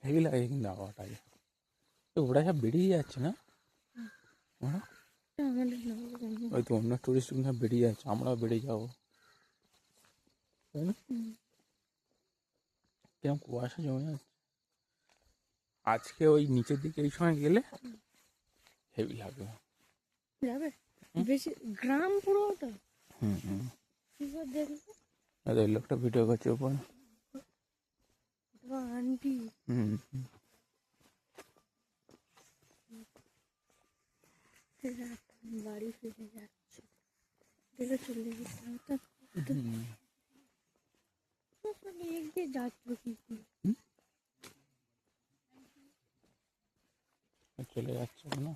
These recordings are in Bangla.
হেভি লাগে কিন্তু হাওয়াটাই। ওরা সব বেরিয়ে যাচ্ছে না, ওরা ওই তো অন্য টুরিস্ট সব বেরিয়ে যাচ্ছে, আমরাও বেরিয়ে যাবো, তাই না? কিরকম কুয়াশা জমে যাচ্ছে আজকে, ওই নিচের দিকে এই সময় গেলে হেভি লাগবে। যাবে বেশি গ্রাম পুরো ওটা। দেখলে লোকটা ভিডিও করছে ওপর আন্টি বাড়ি ফিরে যাচ্ছে, দেখে চলে গেছে এগিয়ে যাচ্ছ কি চলে যাচ্ছে না।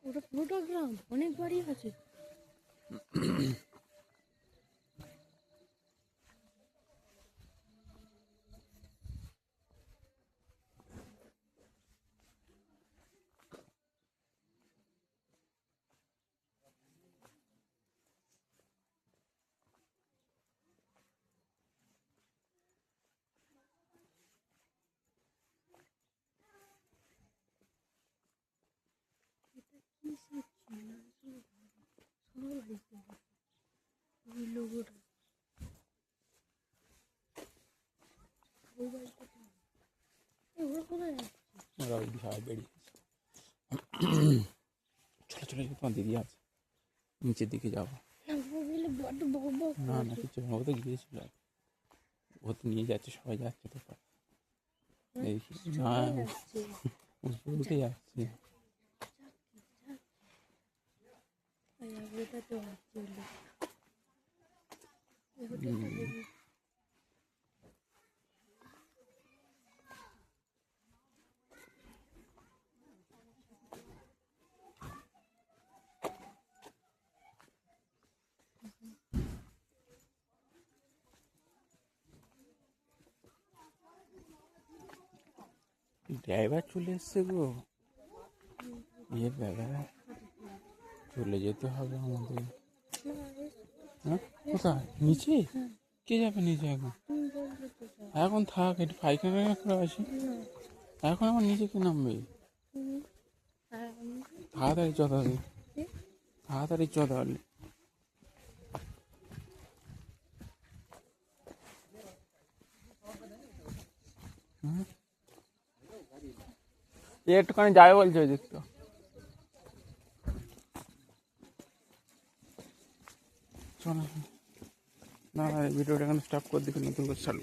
ওটা পুরোটা গ্রাম, অনেক বাড়ি আছে। ওরা ওই দিকে বেরিয়ে ছোটো ছোটো তোমার দিদি আছে, নিচের দিকে যাবো না না কিছু, ও তো গিয়েছিল, ও তো নিয়ে যাচ্ছে, সবাই যাচ্ছে তো না উঠে যাচ্ছে। ড্রাইভার চলে এসছে গো, ইয়ে দাদা চলে যেতে হবে আমাদের। হ্যাঁ কোথায় নিচে? কে যাবে নিচে এখন? এখন থাক, একটু পায়খানা করে আসি, এখন আমার নিচে কে নামবে? তাড়াতাড়ি চ, তাড়াতাড়ি চ তাহলে। একটুখানি যাবে বলছে ওই দিকটা। চলো না, ভিডিওটা এখানে স্টপ করে দিকে নতুন করে চালু।